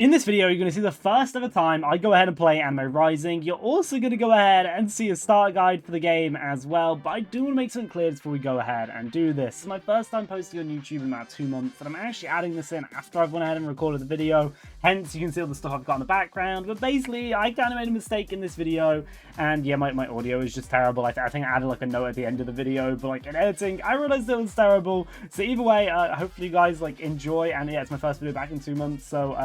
In this video, you're going to see the first ever time I go ahead and play Anime Rising. You're also going to go ahead and see a starter guide for the game as well, but I do want to make something clear before we go ahead and do this. This is my first time posting on YouTube in about 2 months, and I'm actually adding this in after I've went ahead and recorded the video. Hence, you can see all the stuff I've got in the background, but basically, I kind of made a mistake in this video, and yeah, my audio is just terrible. I think I added like a note at the end of the video, but like in editing, I realized it was terrible. So either way, hopefully you guys like enjoy, and yeah, it's my first video back in 2 months, so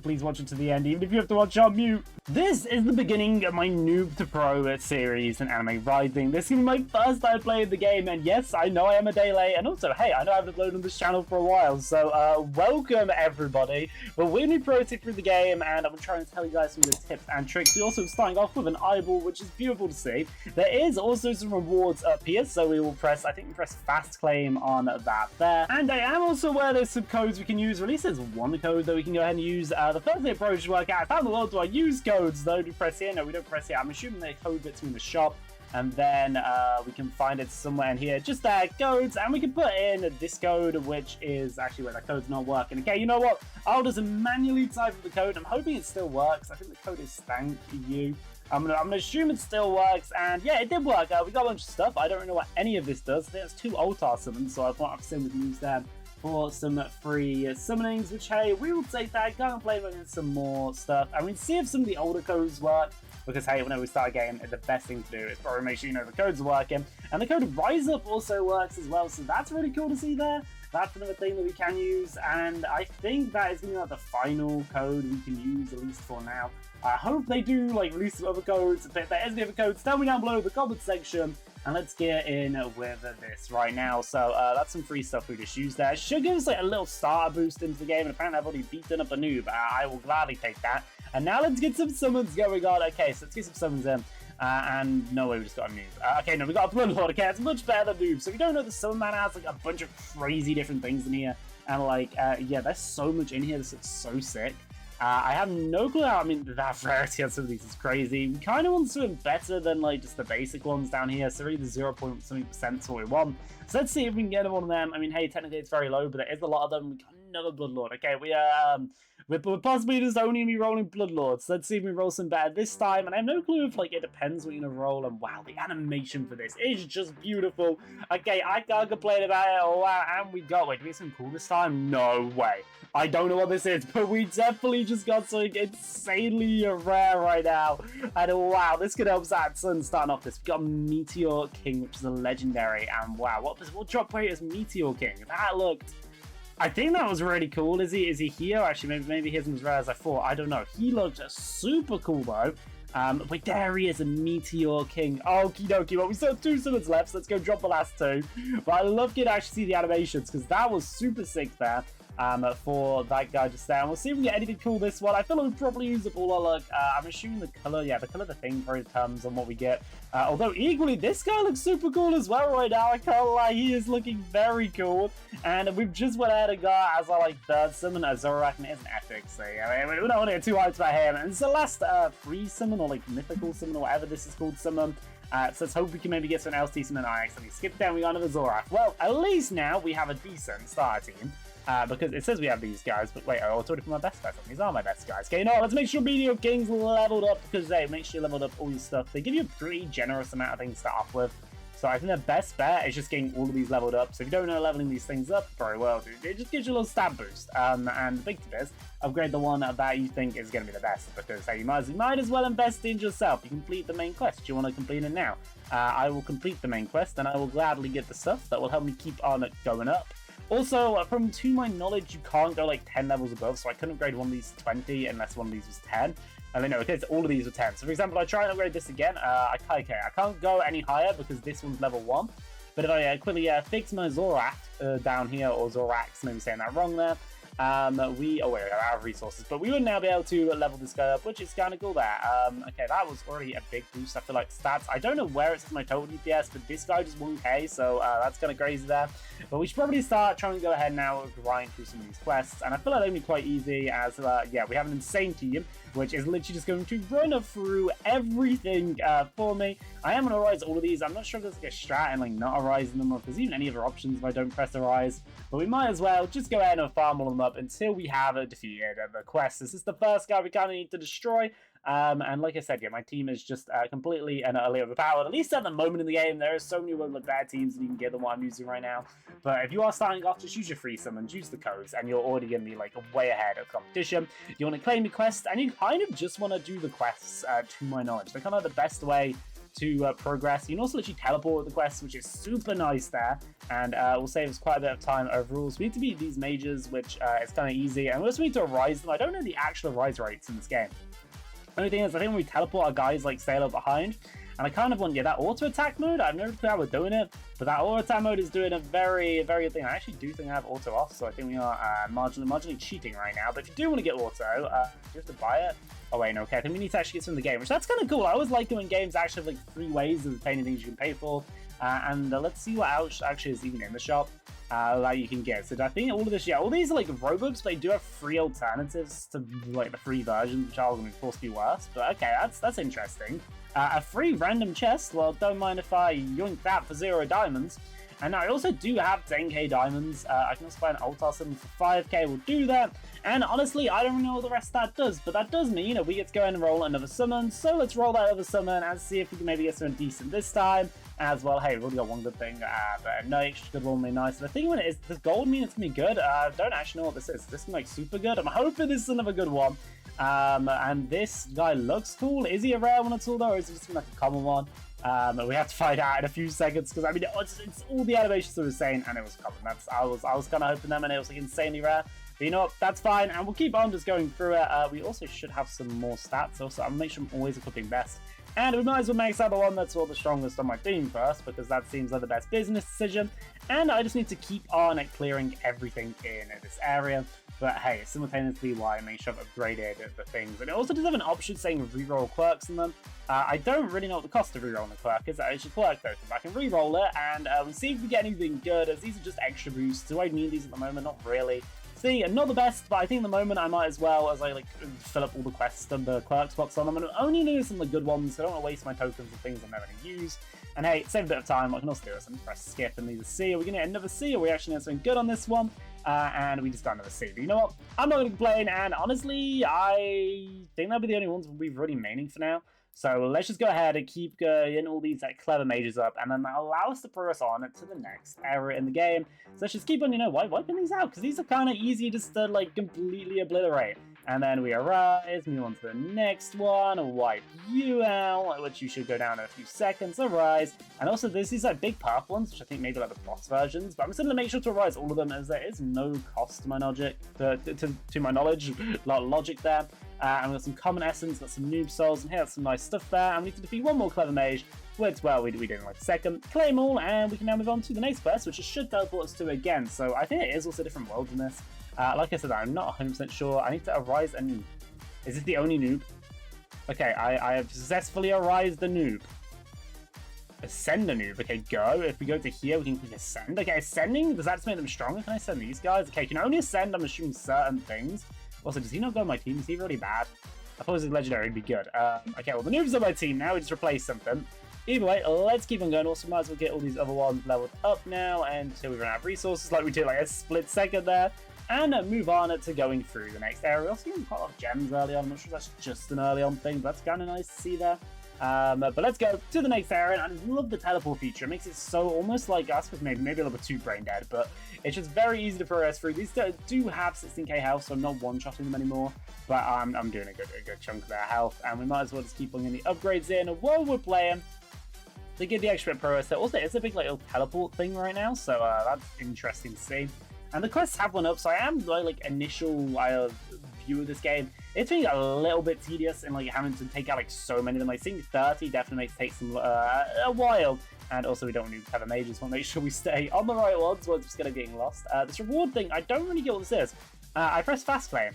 please watch it to the end, even if you have to watch on mute. This is the beginning of my Noob to Pro series in Anime Rising. This is going to be my first time playing the game, and yes, I know I am a day late, and also, hey, I know I haven't uploaded on this channel for a while, so welcome everybody. But we're going to be proceeding through the game, and I'm trying to tell you guys some of the tips and tricks. We're also starting off with an eyeball, which is beautiful to see. There is also some rewards up here, so we will press, I think we press fast claim on that there. And I am also aware there's some codes we can use, or at least there's one code that we can go ahead and use. The first thing approach to work out, I found the world, do I use codes though? Do we press here? No, we don't press here. I'm assuming the code bits in the shop, and then we can find it somewhere in here. Just codes, and we can put in this code, which is actually where that code's not working. Okay, you know what? I'll just manually type the code. I'm hoping it still works. I think the code is thank you. I'm gonna assume it still works, and yeah, it did work. We got a bunch of stuff. I don't really know what any of this does. There's 2 Altar summons, so I thought I've seen we can use them for some free summonings, which, hey, we will take that. Can't play with some more stuff. I mean, see if some of the older codes work, because, hey, whenever we start a game, the best thing to do is probably make sure you know the codes are working. And the code Rise Up also works as well, so that's really cool to see there. That's another thing that we can use, and I think that is going to be like the final code we can use, at least for now. I hope they do like release some other codes. If there is any other codes, tell me down below in the comment section, and let's get in with this right now. So that's some free stuff we just used there. It should give us like a little starter boost into the game, and apparently I've already beaten up a noob. I will gladly take that. And now let's get some summons going on. Okay, so let's get some summons in. And no way, we just got a noob. Okay, no, we got a Bloodlord. Okay, it's much better than noob. So if you don't know, the Summon Man has like a bunch of crazy different things in here. And like, yeah, there's so much in here. This looks so sick. I have no clue how, I mean, that rarity on some of these is crazy. We kind of want something better than like just the basic ones down here. So really the 0.something% is what we want. So let's see if we can get one of them. I mean, hey, technically it's very low, but there is a lot of them. We got another Bloodlord. Okay, we're possibly just only gonna be rolling Bloodlords. So let's see if we roll some better this time. And I have no clue if like it depends what you're gonna roll. And wow, the animation for this is just beautiful. Okay, I can't complain about it. Oh wow, and we got, wait, do we get something cool this time? No way. I don't know what this is, but we definitely just got something insanely rare right now. And wow, this could help that Sun starting off this. We got Meteor King, which is a legendary. And wow, what drop rate is Meteor King? That looked, I think that was really cool. Is he here? Actually, maybe he isn't as rare as I thought. I don't know. He looked super cool though. But there he is, a Meteor King. Okie dokie. Well, we still have 2 summons left, so let's go drop the last 2. But I love getting to actually see the animations, because that was super sick there. For that guy just there. And we'll see if we get anything cool this one. I feel like we'll probably use up all our luck. I'm assuming the color, yeah, the color of the thing probably comes on what we get. Although equally, this guy looks super cool as well right now. I can't lie, he is looking very cool. And we've just went ahead and got, as I like, third summon, Zorak, and it is an epic. So yeah, we don't want to get too hyped about him. And it's the last free summon, or like mythical summon, or whatever this is called summon. So let's hope we can maybe get something else decent. And I accidentally skipped down, we got another Zorak. Well, at least now we have a decent starter team. Because it says we have these guys, but wait, oh, it's already from my best guys. These are my best guys. Okay, you know what? Let's make sure Meteor King's leveled up, because they make sure you leveled up all your stuff. They give you a pretty generous amount of things to start off with. So I think the best bet is just getting all of these leveled up. So if you don't know leveling these things up very well, it just gives you a little stat boost. And the big tip is, upgrade the one that you think is going to be the best, because hey, you might as well invest in yourself. You complete the main quest. Do you want to complete it now? I will complete the main quest, and I will gladly get the stuff that will help me keep on going up. Also, to my knowledge, you can't go like 10 levels above, so I couldn't upgrade one of these to 20 unless one of these was 10. And then no, okay, so all of these are 10. So for example, I try and upgrade this again. I can't go any higher because this one's level 1. But if I quickly fix my Zorak down here, or Zorax, maybe saying that wrong there, oh wait, we're out of resources, but we would now be able to level this guy up, which is kind of cool there. Okay, that was already a big boost after like stats. I don't know where it's my total DPS, but this guy just 1k, so that's kind of crazy there. But we should probably start trying to go ahead now and grind through some of these quests, and I feel like they're going to be quite easy, as yeah, we have an insane team, which is literally just going to run through everything for me. I am going to rise all of these. I'm not sure if there's like a strat and like not arising them, or if there's even any other options if I don't press arise, but we might as well just go ahead and farm all of them up until we have defeated the quest. This is the first guy we kind of need to destroy. And like I said, yeah, my team is just completely and utterly overpowered. At least at the moment in the game, there are so many bad teams, and you can get them what I'm using right now. But if you are starting off, just use your free summons, use the codes, and you're already going to be like way ahead of competition. You want to claim your quest, and you kind of just want to do the quests, to my knowledge. They're kind of the best way to progress. You can also literally teleport with the quests, which is super nice there, and will save us quite a bit of time overall. So we need to beat these mages, which is kind of easy, and we also need to rise them. I don't know the actual rise rates in this game. The only thing is, I think when we teleport, our guys like stay a little behind, and I kind of want, yeah, that auto attack mode. I've never played how we're doing it, but that auto attack mode is doing a very, very good thing. I actually do think I have auto off, so I think we are marginally cheating right now. But if you do want to get auto, you have to buy it. Oh wait, no, okay, I think we need to actually get some in the game, which that's kind of cool. I always like it when games actually have like 3 ways of obtaining things you can pay for. And let's see what else actually is even in the shop that you can get. So I think all of this, yeah, all these are like Robux, but they do have free alternatives to like the free versions, which are going to of course be worse. But okay, that's interesting. A free random chest. Well, don't mind if I yoink that for 0 diamonds. And I also do have 10k diamonds. I can also buy an altar summon for 5k. We'll do that. And honestly, I don't really know what the rest of that does, but that does mean, we get to go in and roll another summon. So let's roll that other summon and see if we can maybe get something decent this time. As well, hey, we've already got one good thing, but no extra good one, really nice. The thing with it is, does gold mean it's gonna be good? I don't actually know what this is. Is this gonna be like super good? I'm hoping this is another good one. And this guy looks cool. Is he a rare one at all though, or is it just like a common one? We have to find out in a few seconds, because I mean, it's all the animations that were saying, and it was common. I was kind of hoping them, and it was like insanely rare. But you know what, that's fine, and we'll keep on just going through it. We also should have some more stats. Also, I'll make sure I'm always equipping best. And we might as well make that the one that's all the strongest on my team first, because that seems like the best business decision. And I just need to keep on clearing everything in this area. But hey, simultaneously, why I make sure I've upgraded the things. And it also does have an option saying reroll quirks in them. I don't really know what the cost of rerolling the quirk is. It should quirk though, so I can reroll it and we'll see if we get anything good, as these are just extra boosts. Do I need these at the moment? Not really. See, not the best, but I think at the moment I might as well, as I like fill up all the quests and the quirk spots on them. I'm only doing some of the good ones, so I don't want to waste my tokens and things I'm never going to use. And hey, save a bit of time. I can also do this and press skip and leave a C. Are we going to get another C, or are we actually going to get something good on this one? And we just got another C. But you know what? I'm not going to complain, and honestly, I think that'll be the only ones we'll be really maining for now. So let's just go ahead and keep getting all these clever mages up, and then that'll allow us to progress on to the next area in the game. So let's just keep on, wiping these out, because these are kind of easy just to like completely obliterate. And then we arise, move on to the next one, wipe you out, which you should go down in a few seconds, arise. And also there's these like big purple ones, which I think maybe like the boss versions, but I'm just going to make sure to arise all of them, as there is no cost to my logic, to my knowledge, logic there. And we've got some common essence, got some noob souls, and here's some nice stuff there. And we need to defeat one more clever mage, which, well, we did in like a second. Claim all, and we can now move on to the next quest, which should teleport us to again. So I think it is also a different world than this. Like I said, I'm not 100% sure. I need to arise a noob. Is this the only noob? Okay, I have successfully arised the noob. Ascend a noob. Okay, go. If we go to here, we can click ascend. Okay, ascending, does that just make them stronger? Can I ascend these guys? Okay, can only ascend, I'm assuming, certain things. Also, does he not go on my team? Is he really bad? I thought he was legendary, he'd be good. Okay, well, the noob's on my team now. We just replaced something. Either way, let's keep on going. Also, might as well get all these other ones leveled up now until we run out of resources, like we did like a split second there. And move on to going through the next area. We also getting quite a lot of gems early on. I'm not sure if that's just an early on thing, but that's kind of nice to see there. But let's go to the next area, and I love the teleport feature. It makes it so almost like, I suppose maybe a little bit too brain dead, but it's just very easy to progress through. These do have 16k health, so I'm not one-shotting them anymore, but I'm doing a good chunk of their health, and we might as well just keep on getting the upgrades in while we're playing to get the extra progress. There also is a big like little teleport thing right now, so that's interesting to see. And the quests have one up, so I am like initial view of this game. It's been a little bit tedious in like having to take out like so many of them. I think 30 definitely makes take some a while. And also we don't need to have a mages. Want to make sure we stay on the right ones. We're just gonna getting lost. This reward thing, I don't really get what this is. I press fast claim.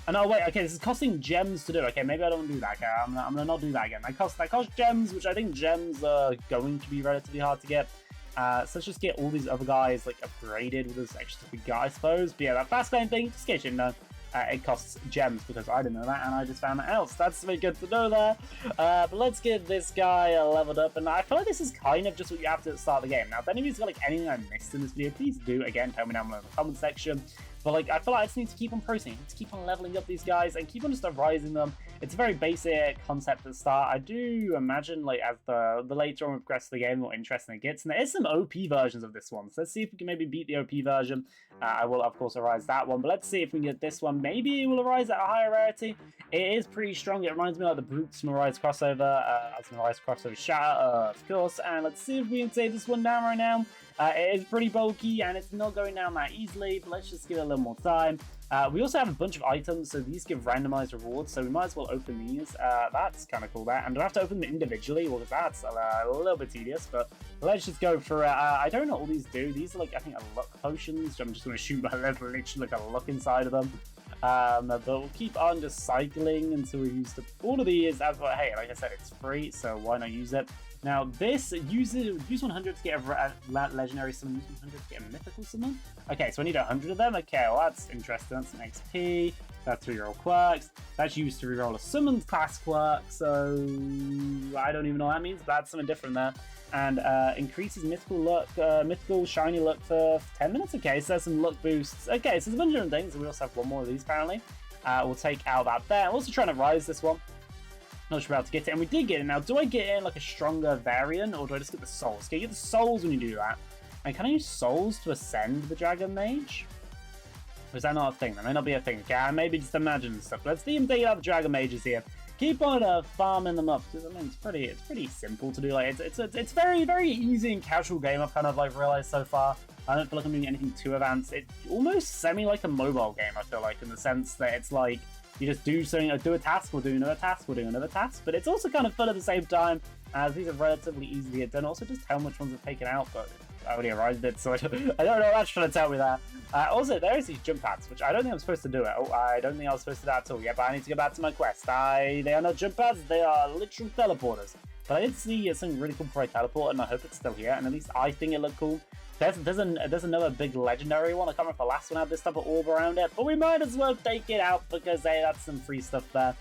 And oh wait, okay, this is costing gems to do. Okay, maybe I don't do that. Okay, I'm gonna not do that again. That cost gems, which I think gems are going to be relatively hard to get. So let's just get all these other guys like upgraded with this extra big guy, I suppose. But yeah, that fast lane thing, just get you know, it costs gems, because I didn't know that and I just found that out. So that's really good to know there. But let's get this guy leveled up, and I feel like this is kind of just what you have to start the game. Now, if anybody's got like anything I missed in this video, please do again tell me down below in the comment section. But like, I feel like I just need to keep on proceeding, to keep on leveling up these guys and keep on just rising them. It's a very basic concept at the start. I do imagine, like, as the later on we progress the game, the more interesting it gets. And there is some OP versions of this one. So let's see if we can maybe beat the OP version. I will, of course, arise that one. But let's see if we can get this one. Maybe it will arise at a higher rarity. It is pretty strong. It reminds me of like the Brutes Mirage crossover. As Mirage crossover Shatter, of course. And let's see if we can take this one down right now. It is pretty bulky and it's not going down that easily, but let's just give it a little more time. We also have a bunch of items, so these give randomized rewards, so we might as well open these. That's kind of cool there. And do I have to open them individually? Well, that's a little bit tedious, but let's just go for it. I don't know what all these do. These are like, I think, luck potions. I'm just going to shoot my level, literally like a luck inside of them. But we'll keep on just cycling until we use all of these. Hey, like I said, it's free, so why not use it? Now, this use 100 to get a legendary summon, use 100 to get a mythical summon. Okay, so I need 100 of them. Okay, well, that's interesting. That's some XP. That's 3-roll quirks. That's used to reroll a summoned class quirk, so I don't even know what that means, but that's something different there. And increases mythical luck, mythical shiny luck for 10 minutes. Okay, so there's some luck boosts. Okay, so there's a bunch of different things. We also have one more of these apparently. We'll take out that there. I'm also trying to rise this one. Not sure how to get it, and we did get it. Now, do I get in like a stronger variant, or do I just get the souls? Okay, you get the souls when you do that. And can I use souls to ascend the Dragon Mage? Or is that not a thing? That may not be a thing. Okay, I maybe just imagine stuff. Let's even take out the Dragon Mages here. Keep on farming them up. I mean, it's pretty simple to do. Like it's very, very easy and casual game. I've kind of like realized so far. I don't feel like I'm doing anything too advanced. It's almost semi like a mobile game. I feel like, in the sense that it's like, you just do something, do a task, we'll do another task, we'll do another task. But it's also kind of fun at the same time, as these are relatively easy to get done. Also, just how much ones have taken out, but I already arrived it, so I don't know that's trying to tell me that. Also, there is these jump pads, which I don't think I'm supposed to do it. Oh, I don't think I was supposed to do that at all. Yeah, but I need to go back to my quest. They are not jump pads, they are literal teleporters. But I did see something really cool before I teleport, and I hope it's still here, and at least I think it looked cool. There's another big legendary one. I can't remember if the last one had this type of orb around it, but we might as well take it out because, hey, that's some free stuff there.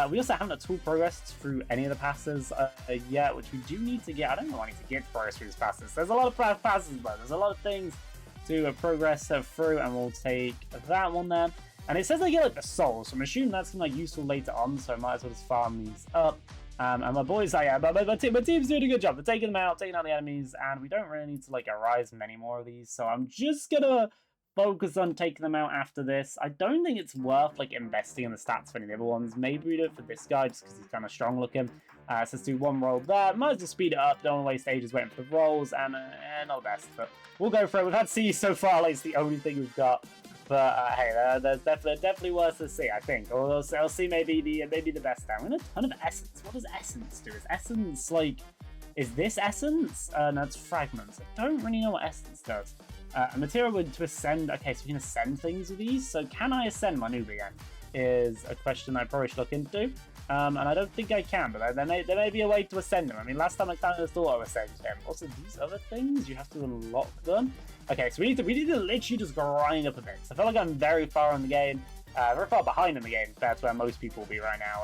We also haven't at all progressed through any of the passes yet, which we do need to get. I don't know I need to get progress through these passes. There's a lot of passes, though. There's a lot of things to progress through, and we'll take that one there. And it says I get like the souls, so I'm assuming that's gonna be like useful later on, so I might as well just farm these up. And my boys, my team's doing a good job. They're taking them out, taking out the enemies, and we don't really need to like arise many more of these. So I'm just gonna focus on taking them out after this. I don't think it's worth like investing in the stats for any of the other ones. Maybe we do it for this guy just because he's kind of strong looking. So let's do one roll there. Might as well speed it up. Don't want to waste ages waiting for the rolls, and not the best, but we'll go for it. We've had C so far. Like, it's the only thing we've got. But hey, there's definitely worse to see, I think. Or I'll see maybe the best down. We have a ton of essence. What does essence do? Is essence like? Is this essence? No, it's fragments. I don't really know what essence does. A material to ascend. Okay, so we can ascend things with these. So can I ascend my Noob again? Is a question I probably should look into. And I don't think I can, but there may be a way to ascend them. I mean, last time I kind of thought I ascended him. Also, these other things, you have to unlock them. Okay, so we need to literally just grind up a bit. So I feel like I'm very far in the game, very far behind in the game compared to where most people will be right now.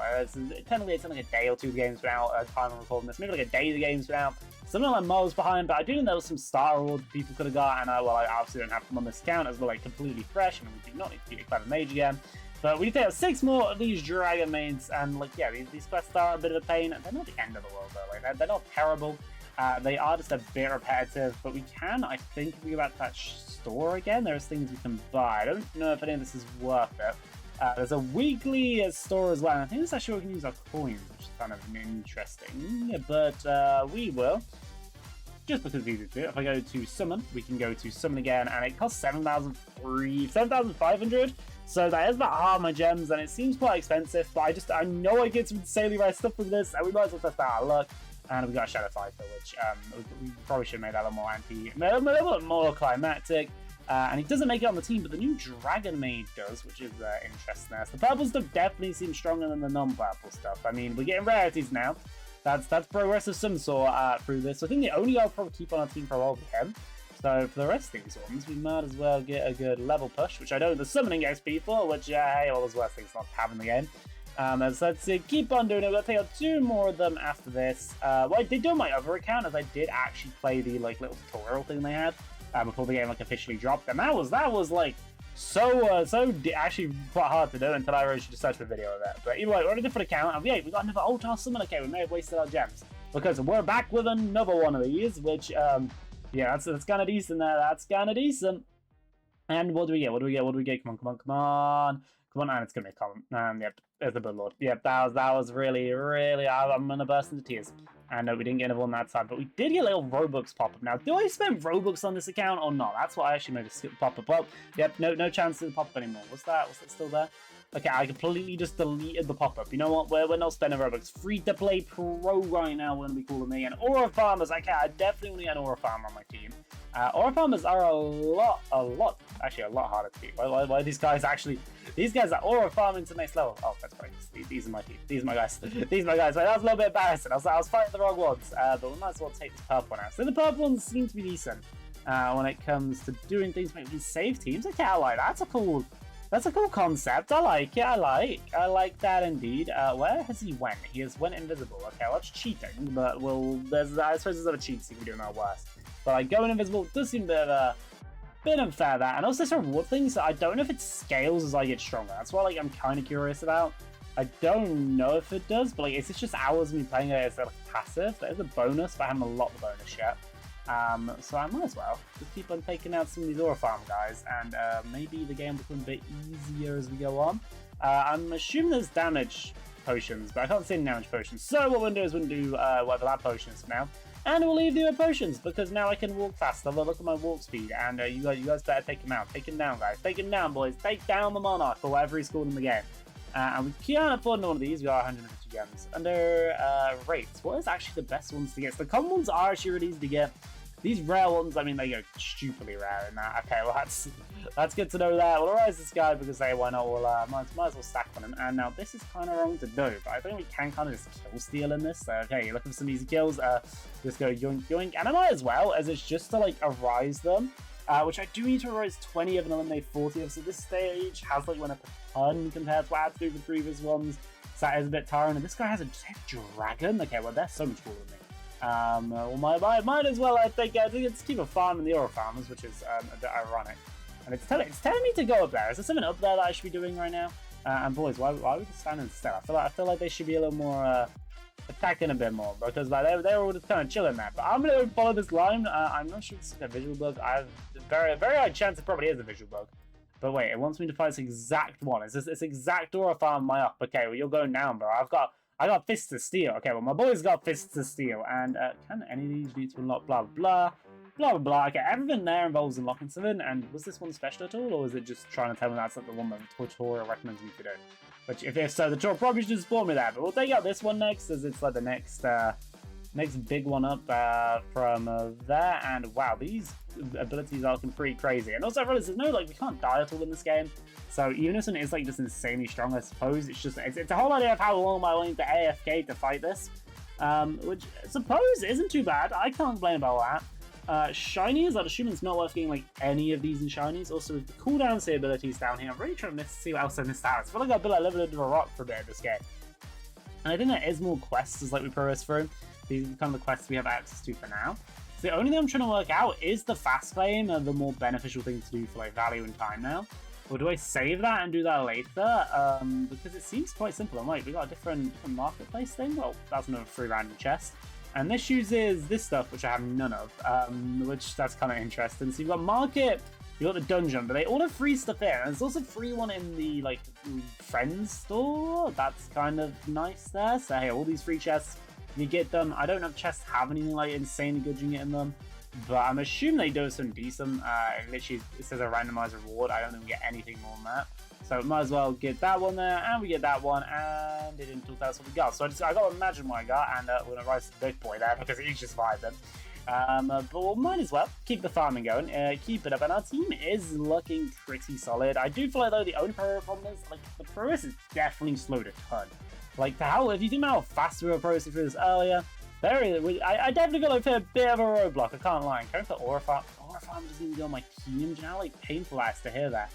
Technically, it's like a day or two the game's been out at the time of recording this. Maybe like a day the game's been out. Something like miles behind, but I do think there was some star rewards people could have got, and I obviously don't have them on this account as well, like completely fresh, and we do not need to be a clever mage again. But we need to have 6 more of these Dragon Maids, and like, yeah, these quests are a bit of a pain. They're not the end of the world though, like they're not terrible. They are just a bit repetitive, but we can, I think, if we go back to that store again, there's things we can buy. I don't know if any of this is worth it. There's a weekly store as well, and I think this is actually where we can use our coins, which is kind of interesting, but we will. Just because it's easy to do. If I go to summon, we can go to summon again, and it costs 7,500. So that is about half my gems, and it seems quite expensive, but I know I get some insanely rare stuff with this, and we might as well test out our luck. And we got a Shadow Fighter, which we probably should have made that a little more climactic. And he doesn't make it on the team, but the new Dragon Maid does, which is interesting there. So the purple stuff definitely seems stronger than the non-purple stuff. I mean, we're getting rarities now. That's progress of some sort through this. So I think the only guy I'll probably keep on our team for a while will be him. So for the rest of these ones, we might as well get a good level push, which I know the summoning XP for, which, hey, all those worst things not to have in the game. So let's keep on doing it. We'll take out 2 more of them after this. What I did do on my other account is I did actually play the like little tutorial thing they had before the game like officially dropped, and that was like actually quite hard to do until I really just searched a video of it. But either way, we're on a different account, and we got another Altar Summon. Okay, we may have wasted our gems because we're back with another one of these, which yeah, that's kind of decent there. That's kind of decent. And what do we get? What do we get? What do we get? Come on, come on, come on. Come on, and it's going to be a column. Yep, there's the Bloodlord. Yep, that was really, really, I'm going to burst into tears. And we didn't get another on that side, but we did get a little Robux pop-up. Now, do I spend Robux on this account or not? That's why I actually made a skip pop-up. Well, yep, no chance to pop-up anymore. Was that still there? Okay, I completely just deleted the pop-up. You know what? We're not spending Robux. Free-to-play pro right now, we're going to be calling me. And Aura Farmers, okay, I definitely want to get an Aura Farmer on my team. Aura Farmers are actually a lot harder to beat. Why these guys are Aura Farming to the next level. Oh, that's right. These are my team. These are my guys. These are my guys. Right, that was a little bit embarrassing. I was fighting the wrong ones. But we might as well take this purple one out. So the purple ones seem to be decent when it comes to doing things. Maybe save teams. Okay, I like that. That's a cool concept. I like it. I like that indeed. Where has he went? He has went invisible. Okay, well, that's cheating, but I suppose there's other cheats he can do in our worst. But like going invisible does seem a bit unfair that. And also this reward things, I don't know if it scales as I get stronger. That's what I'm kind of curious about. I don't know if it does, but is this just hours of me playing it as passive? There's a bonus, but I haven't unlocked the bonus yet. So I might as well just keep on taking out some of these Aura Farm guys, and maybe the game will become a bit easier as we go on. I'm assuming there's damage potions, but I can't see any damage potions. So what we'll do is we'll do whatever that potion is for now. And we'll leave the potions, because now I can walk faster. Look at my walk speed, and you guys better take him out. Take him down, guys. Take him down, boys. Take down the Monarch, or whatever he's called in the game. And we can't afford one of these. We got 150 gems. Under rates, what is actually the best ones to get? So the common ones are actually really easy to get. These rare ones, I mean, they go stupidly rare in that. Okay, well, that's good to know that. We'll rise this guy because, hey, why not? We'll might as well stack on him. And now this is kind of wrong to do, but I think we can kind of just kill steal in this. So, okay, you're looking for some easy kills. Just go yoink, yoink. And I might as well, as it's just to, arise them. Which I do need to arise 20 of and eliminate 40 of. So this stage has, went up a ton compared to what I had to do with the previous ones. So that is a bit tiring. And this guy has a dragon. Okay, well, they're so much cooler than me. Well, might as well, I think it's keep a farm in the Aura Farmers, which is a bit ironic. And it's telling me to go up there. Is there something up there that I should be doing right now? And boys, why are we just standing still? I feel like they should be a little more attacking a bit more, because they were all just kind of chilling there. But I'm gonna follow this line. I'm not sure if it's a visual bug. I have a very high chance it probably is a visual bug. But wait, it wants me to find this exact one. Is this exact Aura Farm my up? Okay, well you're going down, bro. I got Fists of Steel. Okay, well, my boy's got Fists of Steel. And can any of these need to unlock blah, blah, blah, blah, blah. Okay, everything there involves unlocking something. And was this one special at all? Or was it just trying to tell me that's the one that the tutorial recommends me to do? Which, if so, the tutorial probably should spawn me there. But we'll take out this one next, as it's the next big one up from there. And wow, these abilities are looking pretty crazy. And also I realized we can't die at all in this game. So even if something is just insanely strong, I suppose it's a whole idea of how long am I willing to AFK to fight this, which I suppose isn't too bad. I can't complain about that. Shinies, I'd assume it's not worth getting any of these in shinies. Also with the cooldown say abilities down here, I'm really trying to see what else I missed out. I feel like I've been living under a rock for a bit of this game. And I think there is more quests as we progress through. These are kind of the quests we have access to for now. So the only thing I'm trying to work out is the fast claim, the more beneficial thing to do for value and time now. Or do I save that and do that later? Because it seems quite simple. And wait, we got a different marketplace thing? Well, that's another free random chest. And this uses this stuff, which I have none of, which that's kind of interesting. So you've got market, you've got the dungeon, but they all have free stuff here. And there's also a free one in the, friends store. That's kind of nice there. So, hey, all these free chests, you get them. I don't know if chests have anything, insanely good you can get in them. But I'm assuming they do some decent. Literally, it says a randomized reward. I don't think we get anything more than that. So might as well get that one there, and we get that one, and it didn't tell us what we got. So I got to imagine what I got, and we're gonna rise to the big boy there because he just survived them. But we might as well keep the farming going, keep it up, and our team is looking pretty solid. I do feel like though the only problem is the progress is definitely slowed a ton. If you think about how fast we were progressing through this earlier. I definitely feel like I hit a bit of a roadblock, I can't lie. Going for Aura Farm doesn't even go on my team, do you know how painful that is to hear that.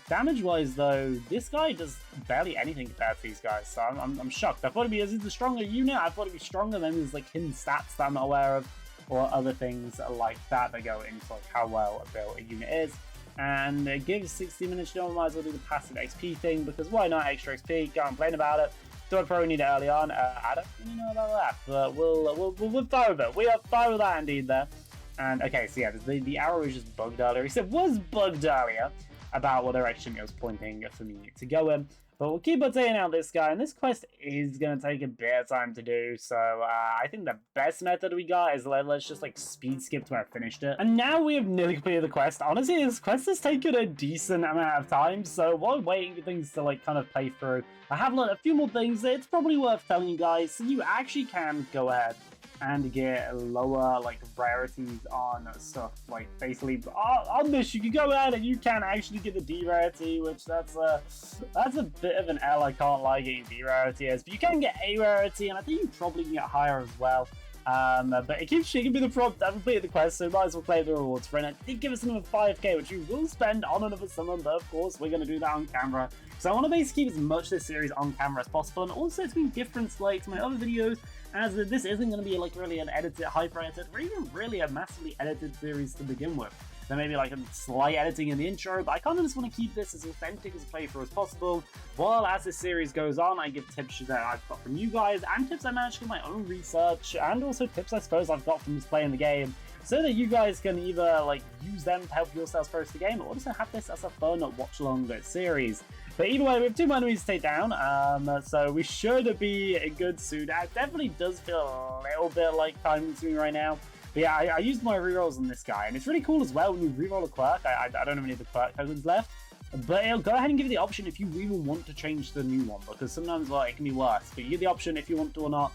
Damage-wise though, this guy does barely anything compared to these guys, so I'm shocked. I thought it'd be as a stronger unit, I thought it'd be stronger than there's hidden stats that I'm not aware of, or other things like that that go into how well built a unit is. and give 60 minutes. You know, might as well do the passive XP thing, because why not? Extra XP, can't complain about it. Do I probably need it early on? I don't really know about that, but we'll fine with it. We are fine with that indeed there. And okay, so yeah, the arrow is just bugged earlier. He said was bugged earlier about what direction it was pointing for me to go in. But we'll keep on taking out this guy, and this quest is going to take a bit of time to do, so I think the best method we got is let's just like speed skip to where I finished it. And now we have nearly completed the quest. Honestly, this quest has taken a decent amount of time, so while waiting for things to like kind of play through, I have learned a few more things that it's probably worth telling you guys, so you actually can go ahead and get lower like rarities on stuff. Like basically on this you can go ahead and you can actually get the D rarity, which that's a bit of an L. I can't lie getting D rarity is, but you can get A rarity, and I think you probably can get higher as well. But it keeps shaking me the prompt. I've completed the quest, so might as well claim the rewards for it. And it did give us another 5k, which we will spend on another summon, but of course we're going to do that on camera. So I want to basically keep as much of this series on camera as possible, and also it's been different like to my other videos, as this isn't going to be like really an edited, hyper-edited, or even really a massively edited series to begin with. There may be like a slight editing in the intro, but I kind of just want to keep this as authentic as a playthrough as possible. While as this series goes on, I give tips that I've got from you guys, and tips I managed to get my own research, and also tips I suppose I've got from just playing the game, so that you guys can either like use them to help yourselves progress the game, or also have this as a fun watch-along series. But either way, we have 2 more enemies to take down, so we should be good soon. It definitely does feel a little bit like time-consuming right now. But yeah, I used my rerolls on this guy, and it's really cool as well when you reroll a quirk. I don't have any of the quirk tokens left, but it'll go ahead and give you the option if you even want to change the new one, because sometimes it can be worse, but you get the option if you want to or not.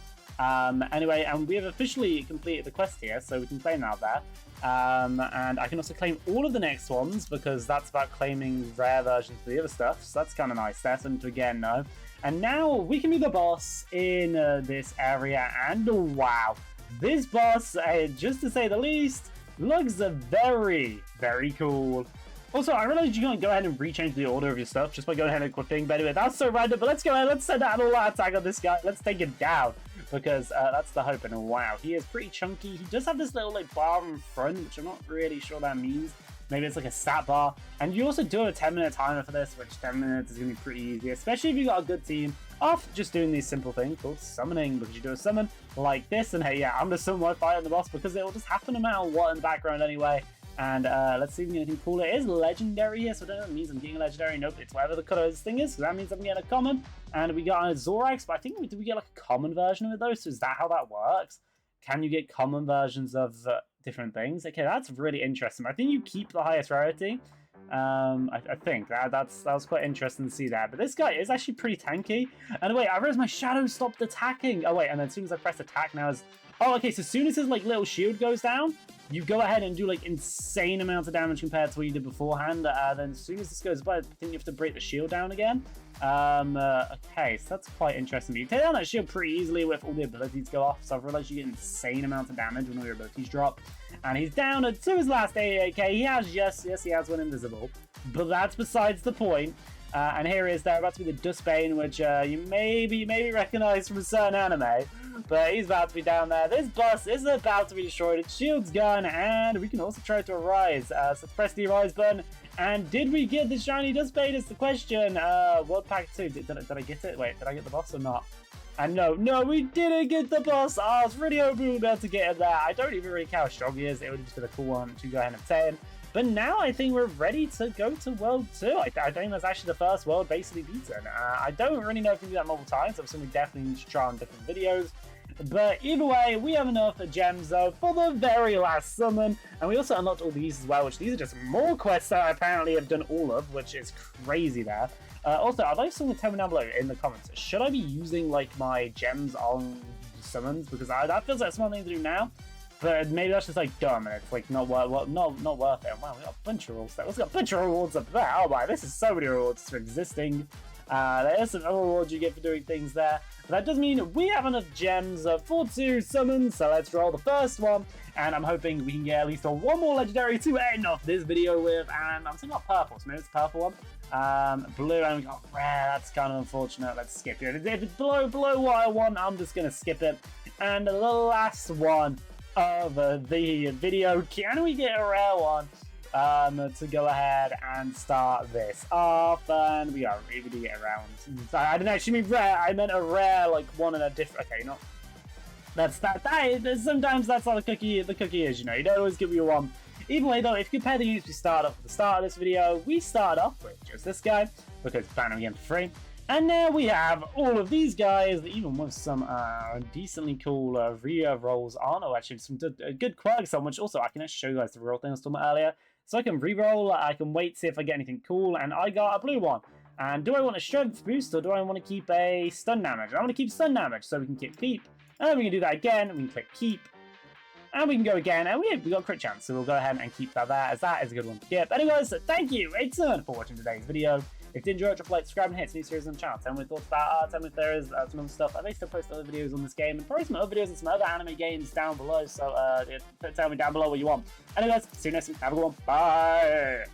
Anyway, and we have officially completed the quest here, so we can claim out there. And I can also claim all of the next ones, because that's about claiming rare versions of the other stuff, so that's kind of nice. That's something to again know. And now we can be the boss in this area, and wow, this boss, just to say the least, looks very, very cool. Also, I realized you can go ahead and rechange the order of your stuff just by going ahead and equipping. But anyway, that's so random. But let's go ahead, let's send out an all-out attack on this guy. Let's take him down, because that's the hope. And wow, he is pretty chunky. He does have this little like bar in front, which I'm not really sure that means. Maybe it's like a stat bar. And you also do have a 10-minute timer for this, which 10 minutes is going to be pretty easy, especially if you've got a good team, off just doing these simple things called summoning, because you do a summon like this, and hey, yeah, I'm going to summon my fight on the boss, because it will just happen no matter what in the background anyway. And let's see if we can get anything cool. It is legendary here, so I don't know if it means I'm getting a legendary. Nope, it's whatever the color of this thing is, so that means I'm getting a common. And we got a Zorax, but I think we get like a common version of it though, so is that how that works? Can you get common versions of different things? Okay, that's really interesting. I think you keep the highest rarity. I think that was quite interesting to see that. But this guy is actually pretty tanky. And wait, I realized my shadow stopped attacking. Oh wait, and then as soon as I press attack now is... Oh, okay, so as soon as his like little shield goes down, you go ahead and do like insane amounts of damage compared to what you did beforehand. Then as soon as this goes by, I think you have to break the shield down again. Okay, so that's quite interesting. You take down that shield pretty easily with all the abilities go off, so I've realized you get insane amounts of damage when all your abilities drop. And he's down to his last 88k. He has, yes, he has one invisible, but that's besides the point. And here is there about to be the Dustbane, which you maybe recognize from a certain anime, but he's about to be down there. This boss is about to be destroyed. Its shield's gone, and we can also try to arise. So let's press the arise button. And did we get the shiny Dustbane is the question. World Pack 2, did I get it? Wait, did I get the boss or not? And no, we didn't get the boss. I was really hoping we were about to get him there. I don't even really care how strong he is. It would have just been a cool one to go ahead and obtain. But now I think we're ready to go to World 2. I think that's actually the first world basically beaten. I don't really know if we can do that multiple times. Obviously, we definitely need to try on different videos. But either way, we have enough gems for the very last summon. And we also unlocked all these as well, which these are just more quests that I apparently have done all of, which is crazy there. Also, I'd like someone to tell me down below in the comments, should I be using like my gems on summons? Because that feels like a smart thing to do now. But maybe that's just like dumb, and it's like not worth it. Wow, we got a bunch of rewards there. Let's got a bunch of rewards up there. Oh my, this is so many rewards for existing. There's some other rewards you get for doing things there. But that does mean we have enough gems for 2 summons, so let's roll the first one. And I'm hoping we can get at least one more legendary to end off this video with. And I'm thinking about purple, so maybe it's the purple one. Blue, and we got rare. That's kind of unfortunate. Let's skip it. If it's below what I want, I'm just going to skip it. And the last one of the video. Can we get a rare one? to go ahead and start this off, and we are really it around. Sorry, I didn't actually mean rare. I meant a rare, like one in a different. Okay, not. That's that. Sometimes that's how the cookie is. You know, you don't always give you one. Either way, though, if you compare the units we start off at the start of this video, we start off with just this guy because it's planning again for free. And now we have all of these guys, even with some decently cool re-rolls on, or actually some good quirks on, which also I can actually show you guys the real thing I was talking about earlier. So I can re-roll, I can wait to see if I get anything cool, and I got a blue one. And do I want a strength boost, or do I want to keep a stun damage? I want to keep stun damage, so we can keep. And then we can do that again, and we can click keep. And we can go again, and we got a crit chance, so we'll go ahead and keep that there, as that is a good one to get. But anyways, thank you a ton for watching today's video. If you enjoyed, drop a like, subscribe, and hit some new series on the channel. Tell me what your thoughts about tell me if there is some other stuff. I may still post other videos on this game, and probably some other videos and some other anime games down below, so tell me down below what you want. Anyways, see you next week. Have a good one. Bye!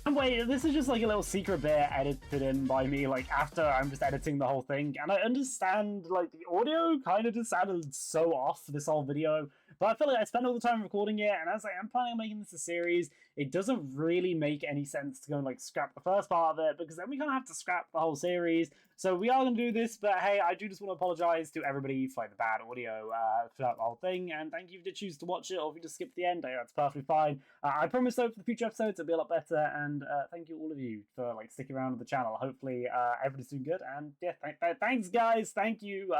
And wait, this is just like a little secret bit edited in by me, like after I'm just editing the whole thing. And I understand, like, the audio kind of just sounded so off this whole video. But I feel like I spent all the time recording it, and I was like, I'm planning on making this a series. It doesn't really make any sense to go and like scrap the first part of it, because then we kind of have to scrap the whole series. So we are going to do this, but hey, I do just want to apologize to everybody for like the bad audio throughout the whole thing, and thank you if you did choose to watch it, or if you just skip to the end, that's perfectly fine. I promise though, for the future episodes, it'll be a lot better, and thank you all of you for like sticking around with the channel. Hopefully everybody's doing good, and yeah, thanks guys, thank you.